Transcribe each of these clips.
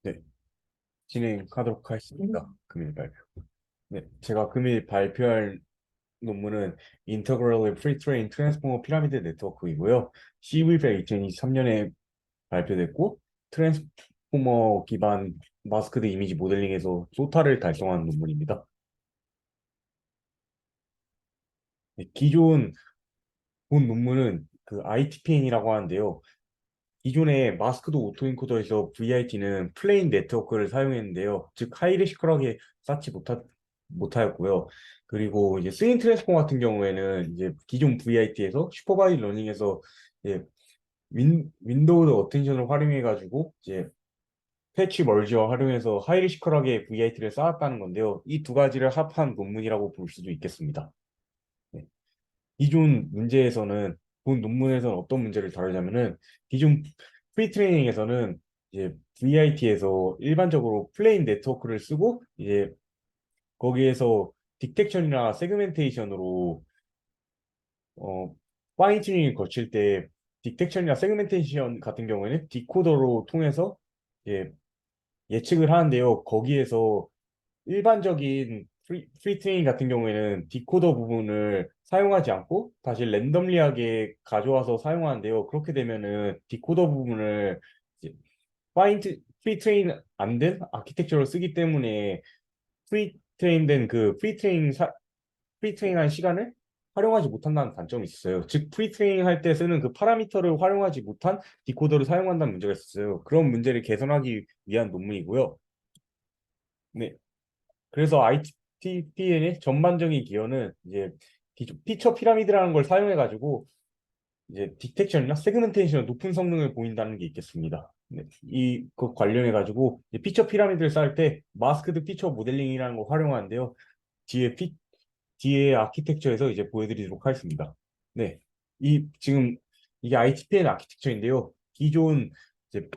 네. 진행하도록 하겠습니다. 금일 발표. 네. 제가 금일 발표할 논문은 Integrally Pre-trained Transformer Pyramid Network이고요. CV가 2023년에 발표됐고, 트랜스포머 기반 마스크드 이미지 모델링에서 소타를 달성한 논문입니다. 네, 기존 본 논문은 그 ITPN이라고 하는데요. 기존의 마스크도 오토엔코더에서 VIT는 플레인 네트워크를 사용했는데요. 즉 하이리시컬하게 쌓지 못하였고요. 그리고 이제 스윙 트랜스포머 같은 경우에는 이제 기존 VIT에서 슈퍼바이드 러닝에서 이제 윈도우드 어텐션을 활용해가지고 이제 패치 멀지와 활용해서 하이리시컬하게 VIT를 쌓았다는 건데요. 이 두 가지를 합한 논문이라고 볼 수도 있겠습니다. 네. 기존 문제에서는 본 논문에서는 어떤 문제를 다루냐면은 기존 프리 트레이닝에서는 이제 VIT에서 일반적으로 플레인 네트워크를 쓰고 이제 거기에서 딕텍션이나 세그멘테이션으로 어 파인 튜닝을 거칠 때 딕텍션이나 세그멘테이션 같은 경우에는 디코더로 통해서 이제 예측을 하는데요. 거기에서 일반적인 프리 트레이닝 같은 경우에는 디코더 부분을 사용하지 않고 다시 랜덤리하게 가져와서 사용하는데요. 그렇게 되면은 디코더 부분을 이제 프리 트레인 안 된 아키텍처를 쓰기 때문에 프리 트레인한 시간을 활용하지 못한다는 단점이 있었어요. 즉 프리 트레이닝 할 때 쓰는 그 파라미터를 활용하지 못한 디코더를 사용한다는 문제가 있었어요. 그런 문제를 개선하기 위한 논문이고요. 네, 그래서 ITPN의 전반적인 기여는 이제 기존 피처 피라미드라는 걸 사용해가지고 이제 디텍션이나 세그멘테이션의 높은 성능을 보인다는 게 있겠습니다. 네, 이그 관련해가지고 이제 피처 피라미드를 쌓을 때 마스크드 피처 모델링이라는 걸 활용하는데요. 뒤에 뒤에 아키텍처에서 이제 보여드리도록 하겠습니다. 네, 지금 이게 ITPN 아키텍처인데요. 이제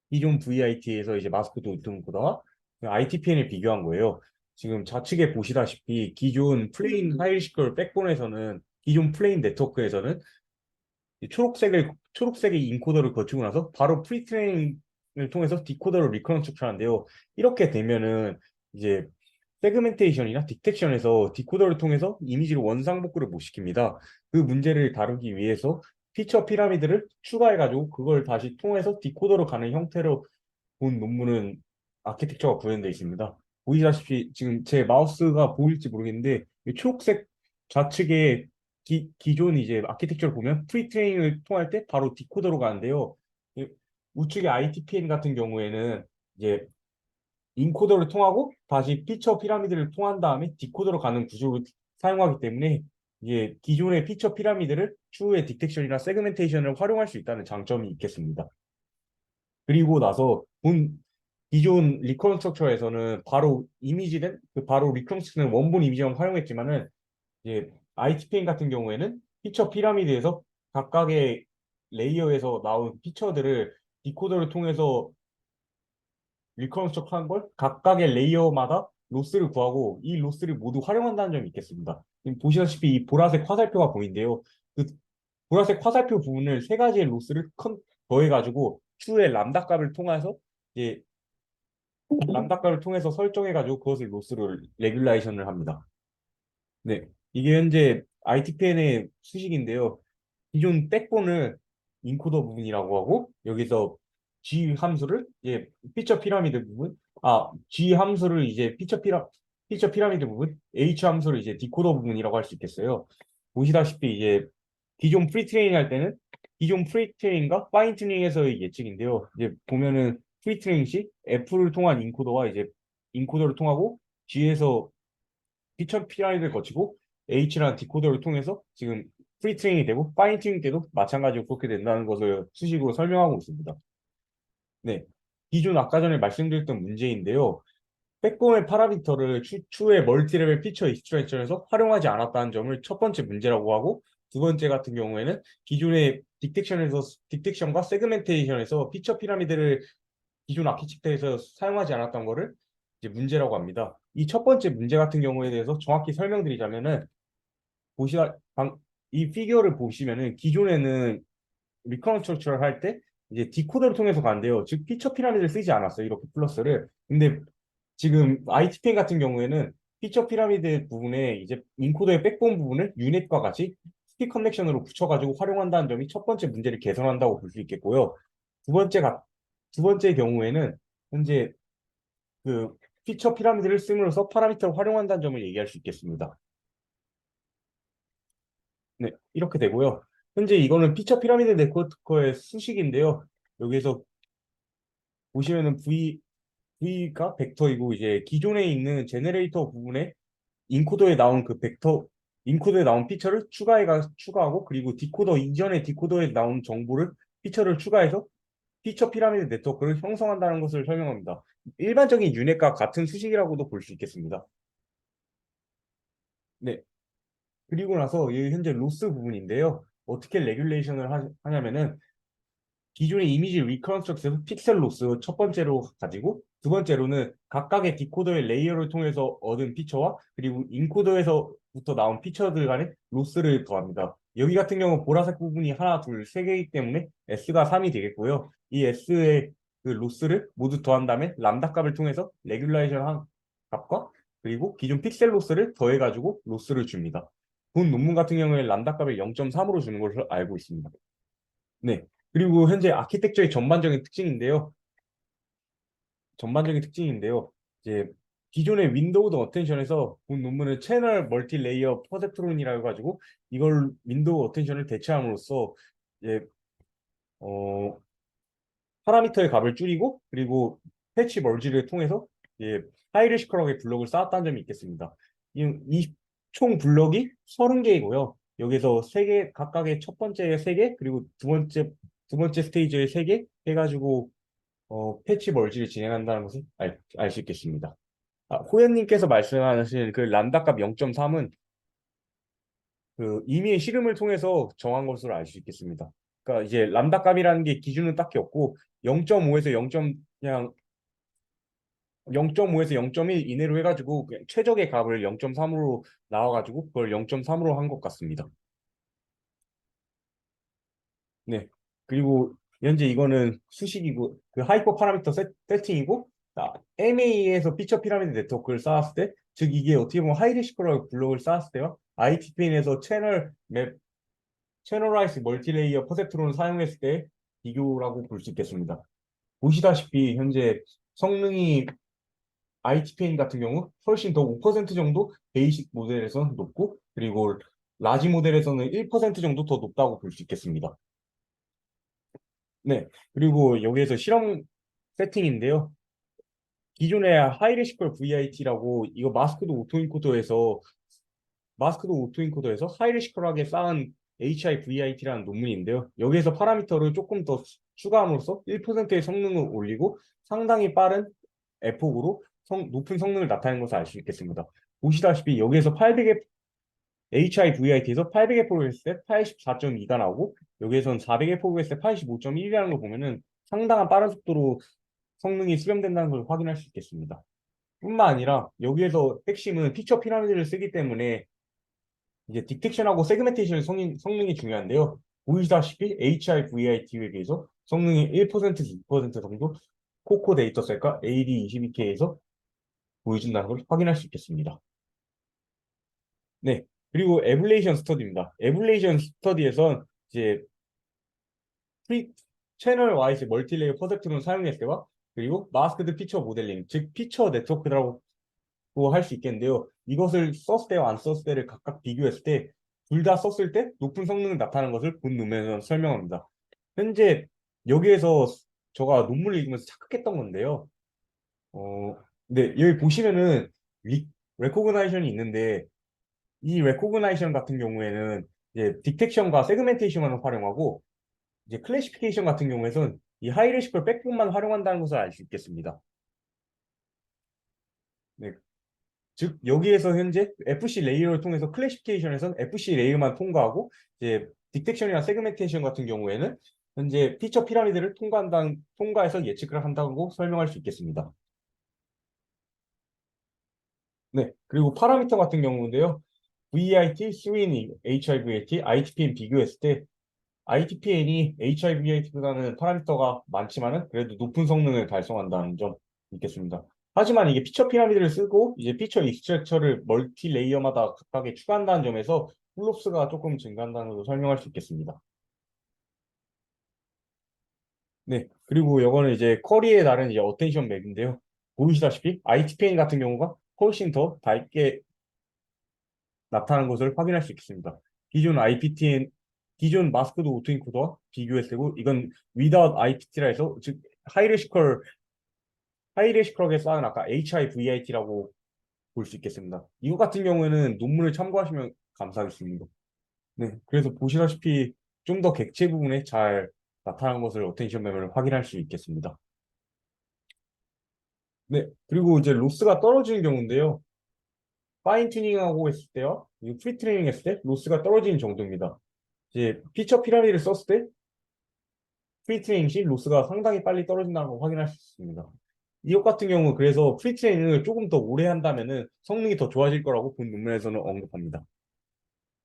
기존 VIT에서 이제 마스크드 우통보다와 ITPN을 비교한 거예요. 지금 좌측에 보시다시피 기존 플레인 하이시컬 백본에서는 기존 플레인 네트워크에서는 이 초록색의 인코더를 거치고 나서 바로 프리트레이닝을 통해서 디코더를 리컨스트럭 하는데요. 이렇게 되면은 이제 세그멘테이션이나 딕텍션에서 디코더를 통해서 이미지를 원상복구를 못 시킵니다. 그 문제를 다루기 위해서 피처 피라미드를 추가해가지고 그걸 다시 통해서 디코더로 가는 형태로 본 논문은 아키텍처가 구현되어 있습니다. 보이다시피 지금 제 마우스가 보일지 모르겠는데 이 초록색 좌측에 기존 이제 아키텍처를 보면 프리트레이닝을 통할 때 바로 디코더로 가는데요. 이 우측의 ITPN 같은 경우에는 이제 인코더를 통하고 다시 피처 피라미드를 통한 다음에 디코더로 가는 구조를 사용하기 때문에 이게 기존의 피처 피라미드를 추후에 딕텍션이나 세그멘테이션을 활용할 수 있다는 장점이 있겠습니다. 그리고 나서 본 기존 리컨스트럭처에서는 바로 이미지는 그 바로 리컨스트럭는 원본 이미지만 활용했지만은 이제 ITPN 같은 경우에는 피처 피라미드에서 각각의 레이어에서 나온 피처들을 디코더를 통해서 리컨스트럭 한 걸 각각의 레이어마다 로스를 구하고 이 로스를 모두 활용한다는 점이 있겠습니다. 지금 보시다시피 이 보라색 화살표가 보이는데요. 그 보라색 화살표 부분을 세 가지의 로스를 더해가지고 추후에 람다 값을 통해서 이제 람다 값을 통해서 설정해가지고 그것을 로스로 레귤레이션을 합니다. 네, 이게 현재 ITPN의 수식인데요. 기존 백본을 인코더 부분이라고 하고 여기서 G 함수를 이제 피처 피라미드 부분, G 함수를 이제 피처 피라미드 부분, H 함수를 이제 디코더 부분이라고 할 수 있겠어요. 보시다시피 이제 기존 프리트레이닝 할 때는 기존 프리트레이닝과 파인 튜닝에서의 예측인데요. 이제 보면은 프리트레이닝 시 F를 통한 인코더와 이제 인코더를 통하고 G에서 피처 피라미드를 거치고 H라는 디코더를 통해서 지금 프리 트레이닝이 되고 파인 튜닝 때도 마찬가지로 그렇게 된다는 것을 수식으로 설명하고 있습니다. 네. 기존 아까 전에 말씀드렸던 문제인데요. 백본의 파라미터를 추후에 멀티레벨 피처 익스트랙션에서 활용하지 않았다는 점을 첫 번째 문제라고 하고 두 번째 같은 경우에는 기존의 딕텍션과 세그멘테이션에서 피처 피라미드를 기존 아키텍처에서 사용하지 않았던 거를 이제 문제라고 합니다. 이 첫 번째 문제 같은 경우에 대해서 정확히 설명드리자면은 보시다 이 피규어를 보시면은 기존에는 리커런트 스트럭처를 할 때 이제 디코더를 통해서 가는데요. 즉 피처 피라미드를 쓰지 않았어요. 이렇게 플러스를. 근데 지금 ITPN 같은 경우에는 피처 피라미드 부분에 이제 인코더의 백본 부분을 유닛과 같이 스틱 커넥션으로 붙여가지고 활용한다는 점이 첫 번째 문제를 개선한다고 볼 수 있겠고요. 두 번째 두 번째 경우에는 현재 그 피처 피라미드를 쓰므로써 파라미터를 활용한다는 점을 얘기할 수 있겠습니다. 네, 이렇게 되고요. 현재 이거는 피처 피라미드 네트워크의 수식인데요. 여기에서 보시면은 V가 벡터이고 이제 기존에 있는 제네레이터 부분에 인코더에 나온 그 벡터, 인코더에 나온 피처를 추가하고 그리고 디코더 이전에 디코더에 나온 정보를 피처를 추가해서 피처 피라미드 네트워크를 형성한다는 것을 설명합니다. 일반적인 유넷과 같은 수식이라고도 볼 수 있겠습니다. 네. 그리고 나서 이 현재 로스 부분인데요. 어떻게 레귤레이션을 하냐면은 기존의 이미지 리컨스트럭트에서 픽셀 로스 첫 번째로 가지고 두 번째로는 각각의 디코더의 레이어를 통해서 얻은 피처와 그리고 인코더에서부터 나온 피처들 간의 로스를 더합니다. 여기 같은 경우 보라색 부분이 하나, 둘, 세 개이기 때문에 S가 3이 되겠고요. 이 S의 그 로스를 모두 더한 다음에 람다 값을 통해서 레귤레이션 한 값과 그리고 기존 픽셀 로스를 더해가지고 로스를 줍니다. 본 논문 같은 경우에 람다 값을 0.3으로 주는 것으로 알고 있습니다. 네. 그리고 현재 아키텍처의 전반적인 특징인데요. 이제 기존의 윈도우드 어텐션에서 본 논문은 채널 멀티 레이어 퍼셉트론이라고 해가지고 이걸 윈도우 어텐션을 대체함으로써 이제 어 파라미터의 값을 줄이고 그리고 패치 멀지를 통해서 이제 하이리시컬하게 블록을 쌓았다는 점이 있겠습니다. 이 총 블록이 30개이고요. 여기서 세 개 각각의 첫 번째에 3개 그리고 두 번째 스테이지에 3개 해가지고 패치 멀지를 진행한다는 것을 알 수 있겠습니다. 아, 호연님께서 말씀하신 그 람다값 0.3은 그 임의의 실험을 통해서 정한 것으로 알 수 있겠습니다. 그러니까 이제 람다값이라는 게 기준은 딱히 없고 0.5에서 0. 그냥 0.5에서 0.1 이내로 해가지고 그냥 최적의 값을 0.3으로 나와가지고 그걸 0.3으로 한 것 같습니다. 네. 그리고 현재 이거는 수식이고 그 하이퍼 파라미터 세팅이고 MA에서 피처 피라미드 네트워크를 쌓았을 때, 즉 이게 어떻게 보면 하이리시컬러 블록을 쌓았을 때와 ITPN에서 채널라이즈 멀티레이어 퍼셉트론을 사용했을 때 비교라고 볼 수 있겠습니다. 보시다시피 현재 성능이 ITPN 같은 경우 훨씬 더 5% 정도 베이직 모델에서는 높고 그리고 라지 모델에서는 1% 정도 더 높다고 볼 수 있겠습니다. 네. 그리고 여기에서 실험 세팅인데요. 기존의 하이레시컬 VIT라고 이거 마스크도 오토인코더에서 하이레시컬하게 쌓은 HIVIT라는 논문인데요. 여기에서 파라미터를 조금 더 추가함으로써 1%의 성능을 올리고 상당히 빠른 에폭으로 높은 성능을 나타낸 것을 알 수 있겠습니다. 보시다시피 여기에서 800의 HIVIT에서 800의 포를 했을 때 84.2가 나오고 여기에서는 400의 포를 했을 때 85.1이라는 걸 보면은 상당한 빠른 속도로 성능이 수렴된다는 걸 확인할 수 있겠습니다. 뿐만 아니라 여기에서 핵심은 피처 피라미드를 쓰기 때문에 이제 딕텍션하고 세그멘테이션 성능이 중요한데요. 보이시다시피 HIVIT에 비해서 성능이 1%에서 2% 정도 코코 데이터셋과 AD22K에서 보여준다는 걸 확인할 수 있겠습니다. 네. 그리고 에블레이션 스터디입니다. 에블레이션 스터디에선 이제 프리 채널 와이즈 멀티레이어 퍼셉트론 사용했을 때와 그리고 마스크드 피처 모델링, 즉 피처 네트워크라고 할 수 있겠는데요. 이것을 썼을 때와 안 썼을 때를 각각 비교했을 때 둘 다 썼을 때 높은 성능을 나타내는 것을 본 논문에서 설명합니다. 현재 여기에서 제가 논문을 읽으면서 착각했던 건데요. 어, 네, 여기 보시면은 레코그나이션이 있는데 이 레코그나이션 같은 경우에는 이제 딕텍션과 세그멘테이션만 활용하고 이제 클래시피케이션 같은 경우에는 이 하이레시컬 백본만 활용한다는 것을 알 수 있겠습니다. 네, 즉 여기에서 현재 FC 레이어를 통해서 클래시피케이션에서는 FC 레이어만 통과하고 이제 딕텍션이나 세그멘테이션 같은 경우에는 현재 피처 피라미드를 통과해서 예측을 한다고 설명할 수 있겠습니다. 네, 그리고 파라미터 같은 경우인데요. VIT, 3 HIVAT, ITPM 비교했을 때 ITPN이 HIVIT보다는 파라미터가 많지만은 그래도 높은 성능을 달성한다는 점 있겠습니다. 하지만 이게 피처 피라미드를 쓰고 이제 피처 익스트랙처를 멀티 레이어마다 각각에 추가한다는 점에서 플롭스가 조금 증가한다는 것도 설명할 수 있겠습니다. 네, 그리고 이거는 이제 쿼리에 다른 이제 어텐션 맵인데요. 보이시다시피 ITPN 같은 경우가 훨씬 더 밝게 나타나는 것을 확인할 수 있습니다. 기존 IPTN, 기존 마스크드 오토인코더와 비교했을 때고 이건 without IPT라 해서 즉 하이레시컬하게 쌓은 아까 HIVIT라고 볼 수 있겠습니다. 이거 같은 경우에는 논문을 참고하시면 감사하겠습니다. 네, 그래서 보시다시피 좀 더 객체 부분에 잘 나타난 것을 어텐션 매매를 확인할 수 있겠습니다. 네, 그리고 이제 로스가 떨어지는 경우인데요. 파인 튜닝하고 했을 때요, 프리 트레이닝 했을 때 로스가 떨어지는 정도입니다. 이제 피처 피라미드를 썼을 때 프리 트레이닝 시 로스가 상당히 빨리 떨어진다는 걸 확인할 수 있습니다. 이것 같은 경우 그래서 프리 트레이닝을 조금 더 오래 한다면은 성능이 더 좋아질 거라고 본 논문에서는 언급합니다.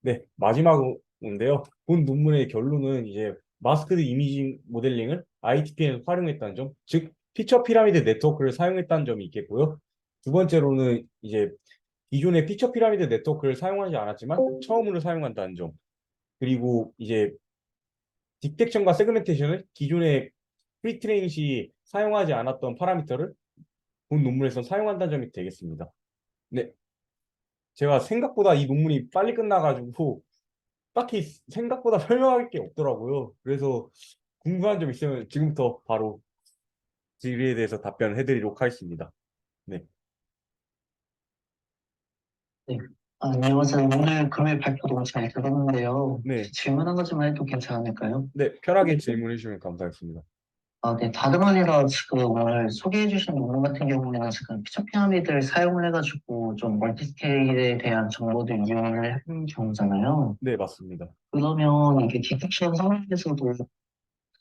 네, 마지막인데요. 본 논문의 결론은 이제 마스크드 이미징 모델링을 ITPN을 활용했다는 점, 즉 피처 피라미드 네트워크를 사용했다는 점이 있겠고요. 두 번째로는 이제 기존의 피처 피라미드 네트워크를 사용하지 않았지만 처음으로 사용한다는 점. 그리고 이제 딕텍션과 세그멘테이션을 기존의 프리트레이닝 시 사용하지 않았던 파라미터를 본 논문에서 사용한다는 점이 되겠습니다. 네, 제가 생각보다 이 논문이 빨리 끝나가지고 딱히 생각보다 설명할 게 없더라고요. 그래서 궁금한 점 있으면 지금부터 바로 질의에 대해서 답변해 드리도록 하겠습니다. 네. 네. 안녕하세요. 오늘 금일 발표 너무 잘 들었는데요. 네. 혹시 질문 한 가지만 해도 괜찮을까요? 네, 편하게 질문해 주시면 감사하겠습니다. 네. 다름 아니라 지금 오늘 소개해 주신 논문 같은 경우에는 지금 피처 피라미드를 사용을 해가지고 좀 멀티스케일에 대한 정보들 이용을 해본 경우잖아요. 네, 맞습니다. 그러면 이게 디텍션 상황에서도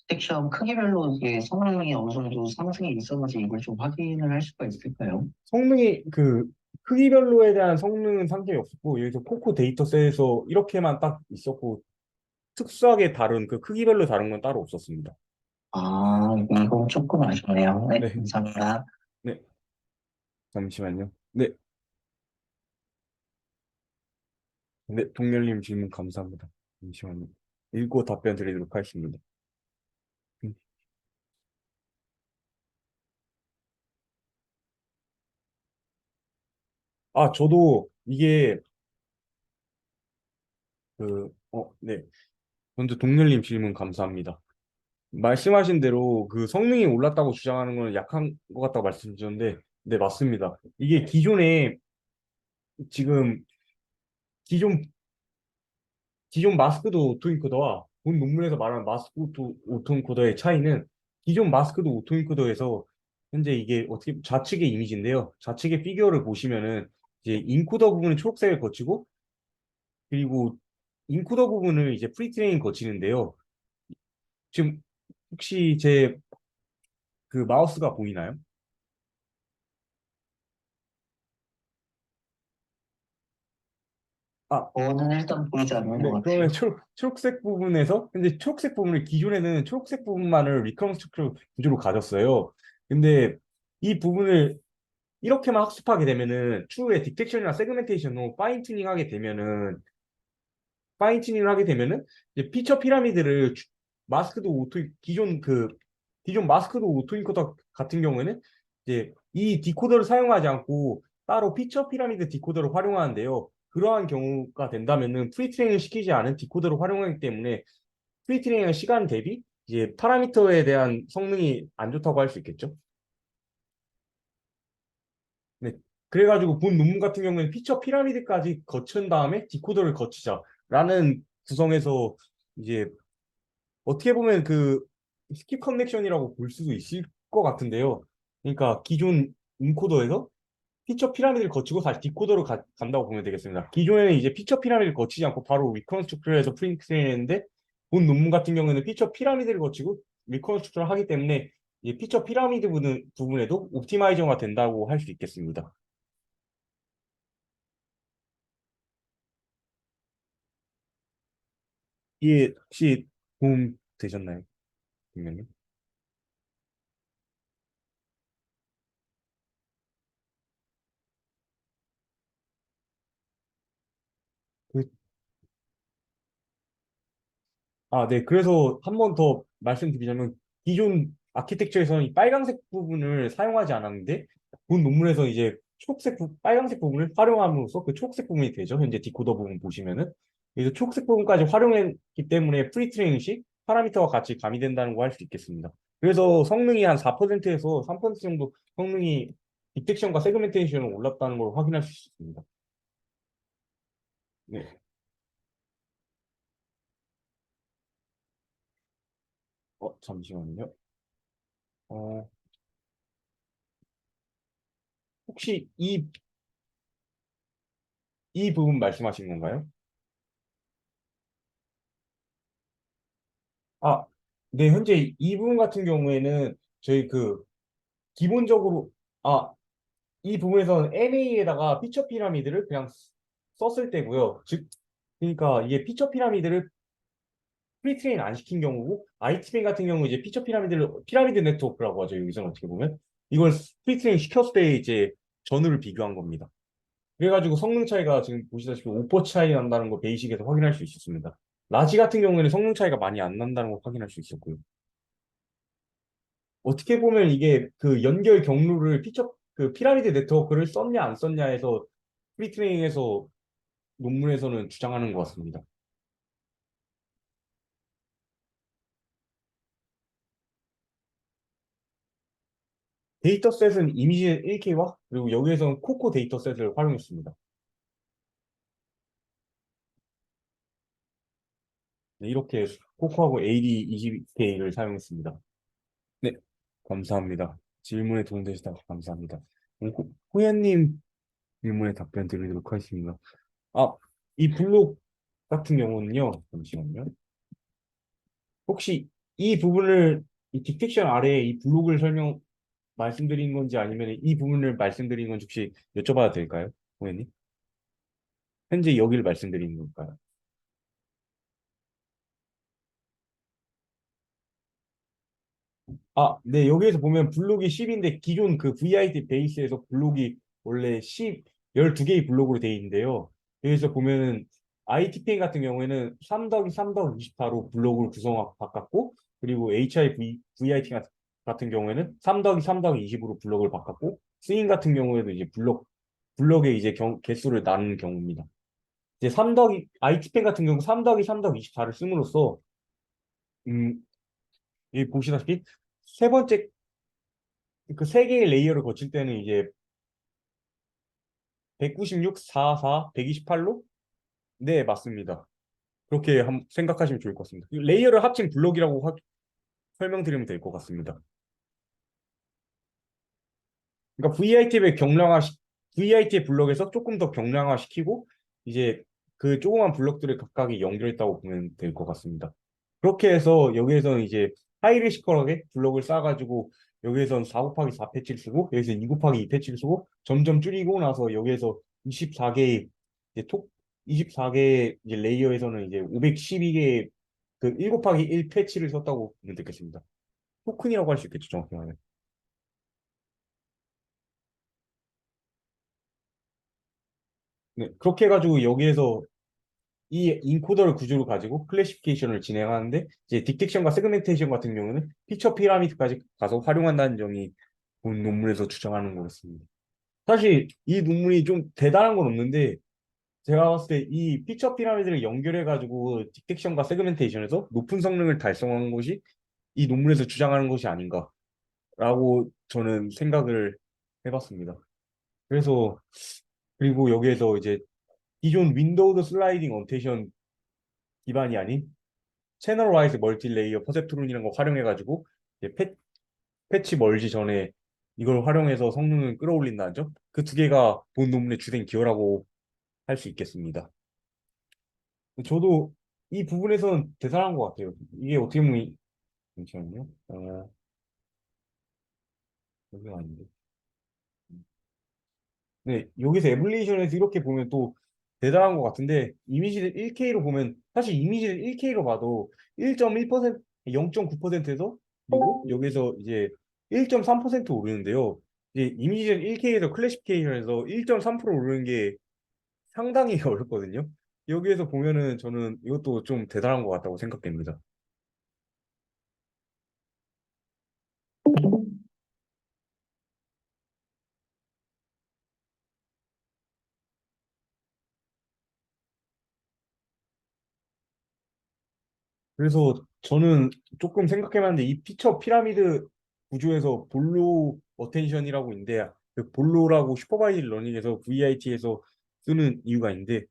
디텍션 크기별로 이게 성능이 어느 정도 상승이 있었는지 이걸 좀 확인을 할 수가 있을까요? 성능이 그 크기별로에 대한 성능은 상관이 없었고 여기서 코코 데이터셋에서 이렇게만 딱 있었고 특수하게 다룬 그 크기별로 다룬 건 따로 없었습니다. 이건 조금 아쉽네요. 네, 네, 감사합니다. 네, 잠시만요. 네, 네, 동렬님 질문 감사합니다. 잠시만요. 읽고 답변 드리도록 하겠습니다. 음. 저도 이게 네. 먼저 동렬님 질문 감사합니다. 말씀하신 대로 그 성능이 올랐다고 주장하는 건 약한 것 같다고 말씀 주셨는데, 네, 맞습니다. 이게 지금 기존 마스크드 오토인코더와 본 논문에서 말하는 마스크드 오토인코더의 차이는 기존 마스크드 오토인코더에서 현재 이게 어떻게 좌측의 이미지인데요. 좌측의 피규어를 보시면은 이제 인코더 부분은 초록색을 거치고 그리고 인코더 부분을 이제 프리트레이닝 거치는데요. 지금 혹시 제 그 마우스가 보이나요? 아, 저는 일단 보이지 않는 것 네, 그러면 같아요. 초록색 부분에서, 근데 초록색 부분을 기존에는 초록색 부분만을 리컨스트럭 구조로 가졌어요. 근데 이 부분을 이렇게만 학습하게 되면은 추후에 딕텍션이나 세그멘테이션으로 파인 튜닝을 하게 되면은 이제 피처 피라미드를 마스크도 오토 기존 마스크도 오토인코더 같은 경우에는 이제 이 디코더를 사용하지 않고 따로 피처 피라미드 디코더를 활용하는데요. 그러한 경우가 된다면은 프리트레이닝을 시키지 않은 디코더를 활용하기 때문에 프리트레이닝 시간 대비 이제 파라미터에 대한 성능이 안 좋다고 할 수 있겠죠. 네. 그래가지고 본 논문 같은 경우에는 피처 피라미드까지 거친 다음에 디코더를 거치자라는 구성에서 이제 어떻게 보면 그 스킵 커넥션이라고 볼 수도 있을 것 같은데요. 그러니까 기존 인코더에서 피처 피라미드를 거치고 다시 디코더로 간다고 보면 되겠습니다. 기존에는 이제 피처 피라미드를 거치지 않고 바로 리컨스트럭터에서 프린트를 했는데 본 논문 같은 경우에는 피처 피라미드를 거치고 리컨스트럭터를 하기 때문에 이제 피처 피라미드 부분에도 옵티마이저가 된다고 할 수 있겠습니다. 이게 혹시 도움 되셨나요? 그러면요? 그, 네. 그래서 한 번 더 말씀드리자면, 기존 아키텍처에서는 이 빨간색 부분을 사용하지 않았는데, 본 논문에서 이제 빨간색 부분을 활용함으로써 그 초록색 부분이 되죠. 현재 디코더 부분 보시면은. 그래서 초록색 부분까지 활용했기 때문에 프리트레이닝 시 파라미터와 같이 가미된다는 거 할 수 있겠습니다. 그래서 성능이 한 4%에서 3% 정도 성능이 디텍션과 세그멘테이션을 올랐다는 걸 확인할 수 있습니다. 네. 잠시만요. 어, 혹시 이 부분 말씀하신 건가요? 아, 네, 현재 이 부분 같은 경우에는 저희 기본적으로, 아, 이 부분에서는 MA에다가 피처 피라미드를 그냥 썼을 때고요. 즉, 그러니까 이게 피처 피라미드를 프리트레인 안 시킨 경우고, ITB 같은 경우 이제 피처 피라미드를, 피라미드 네트워크라고 하죠. 여기서는 어떻게 보면. 이걸 프리트레인 시켰을 때 이제 전후를 비교한 겁니다. 그래가지고 성능 차이가 지금 보시다시피 5% 차이 난다는 거 베이직에서 확인할 수 있었습니다. 라지 같은 경우에는 성능 차이가 많이 안 난다는 걸 확인할 수 있었고요. 어떻게 보면 이게 그 연결 경로를 그 피라미드 네트워크를 썼냐 안 썼냐에서 프리트레이닝에서 논문에서는 주장하는 것 같습니다. 데이터셋은 이미지 1K와 그리고 여기에서는 코코 데이터셋을 활용했습니다. 네, 이렇게 코코하고 AD20K를 사용했습니다. 네, 감사합니다. 질문에 도움되셨다고 감사합니다. 호야님 질문에 답변 드리도록 하겠습니다. 아, 이 블록 같은 경우는요, 잠시만요. 혹시 이 부분을 이 디텍션 아래에 이 블록을 말씀드린 건지 아니면 이 부분을 말씀드린 건지 혹시 여쭤봐도 될까요? 고객님? 현재 여기를 말씀드리는 걸까요? 네, 여기에서 보면 블록이 10인데 기존 그 VIT 베이스에서 블록이 원래 12개의 블록으로 되어 있는데요. 여기서 보면은 ITPN 같은 경우에는 3 더하기 3 더하기 24로 블록을 바꿨고, 그리고 HIVIT 같은 경우에는 3 더하기 3 더하기 20으로 블록을 바꿨고, 스윙 같은 경우에도 이제 블록의 이제 개수를 나누는 경우입니다. 이제 ITPN 같은 경우 3 더하기 3 더하기 24를 씀으로써, 음, 여기 보시다시피 세 번째 그 세 개의 레이어를 거칠 때는 이제 196, 44, 128로? 네, 맞습니다. 그렇게 생각하시면 좋을 것 같습니다. 이 레이어를 합친 블록이라고 설명드리면 될 것 같습니다. 그러니까 VIT의 블록에서 조금 더 경량화시키고 이제 그 조그만 블록들을 각각이 연결했다고 보면 될 것 같습니다. 그렇게 해서 여기에서는 이제 하이리시컬하게 블록을 쌓아가지고 여기에서는 4 곱하기 4 패치를 쓰고 여기서 2 곱하기 2 패치를 쓰고 점점 줄이고 나서 여기에서 24개의 이제 24개의 이제 레이어에서는 이제 512개의 그 1 곱하기 1 패치를 썼다고 보면 되겠습니다. 토큰이라고 할 수 있겠죠, 정확히 말하면. 네, 그렇게 해가지고 여기에서 이 인코더를 구조로 가지고 클래시피케이션을 진행하는데 이제 딕텍션과 세그멘테이션 같은 경우는 피처 피라미드까지 가서 활용한다는 점이 본 논문에서 주장하는 거였습니다. 사실 이 논문이 좀 대단한 건 없는데 제가 봤을 때 이 피처 피라미드를 연결해 가지고 딕텍션과 세그멘테이션에서 높은 성능을 달성한 것이 이 논문에서 주장하는 것이 아닌가라고 저는 생각을 해봤습니다. 그래서 그리고 여기에서 이제 기존 윈도우드 슬라이딩 언테이션 기반이 아닌 채널 와이즈 멀티 레이어 퍼셉트론이라는 거 활용해가지고 이제 패치 멀지 전에 이걸 활용해서 성능을 끌어올린다는 점. 그 두 개가 본 논문의 주된 기여라고 할 수 있겠습니다. 저도 이 부분에서는 대단한 것 같아요. 이게 어떻게 보면 잠시만요. 여기가 아닌데. 네, 여기서 에블리이션에서 이렇게 보면 또 대단한 것 같은데 이미지를 1K로 보면 사실 이미지를 1K로 봐도 1.1% 0.9%에서 그리고 여기서 이제 1.3% 오르는데요. 이제 이미지를 1K에서 클래식 K에서 1.3% 오르는 게 상당히 어렵거든요. 여기에서 보면은 저는 이것도 좀 대단한 것 같다고 생각됩니다. 그래서 저는 조금 생각해봤는데 이 피처 피라미드 구조에서 볼로 어텐션이라고 있는데 그 볼로라고 슈퍼바이즈 러닝에서 VIT에서 쓰는 이유가 있는데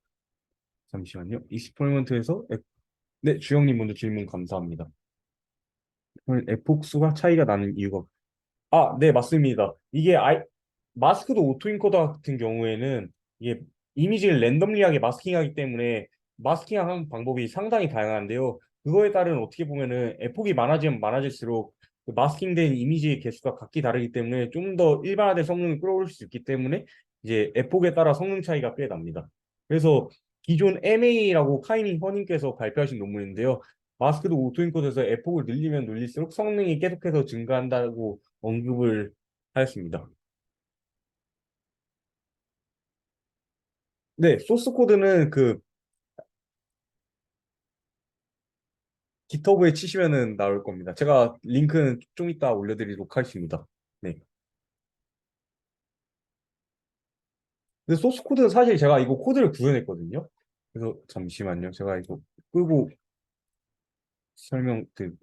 잠시만요. 익스퍼리먼트에서 네, 주영님 먼저 질문 감사합니다. 에폭스가 차이가 나는 이유가 네, 맞습니다. 마스크도 오토인코더 같은 경우에는 이게 이미지를 랜덤리하게 마스킹하기 때문에 마스킹하는 방법이 상당히 다양한데요. 그거에 따른 어떻게 보면은 에폭이 많아지면 많아질수록 그 마스킹된 이미지의 개수가 각기 다르기 때문에 좀 더 일반화된 성능을 끌어올 수 있기 때문에 이제 에폭에 따라 성능 차이가 꽤 납니다. 그래서 기존 MA라고 카이닝 허님께서 발표하신 논문인데요. 마스크도 오토인코더에서 에폭을 늘리면 늘릴수록 성능이 계속해서 증가한다고 언급을 하였습니다. 네, 소스 코드는 그 깃허브에 치시면은 나올 겁니다. 제가 링크는 좀 이따 올려드리도록 하겠습니다. 네. 근데 소스 코드는 사실 제가 이거 코드를 구현했거든요. 그래서 잠시만요. 제가 이거 끄고 설명드릴게요.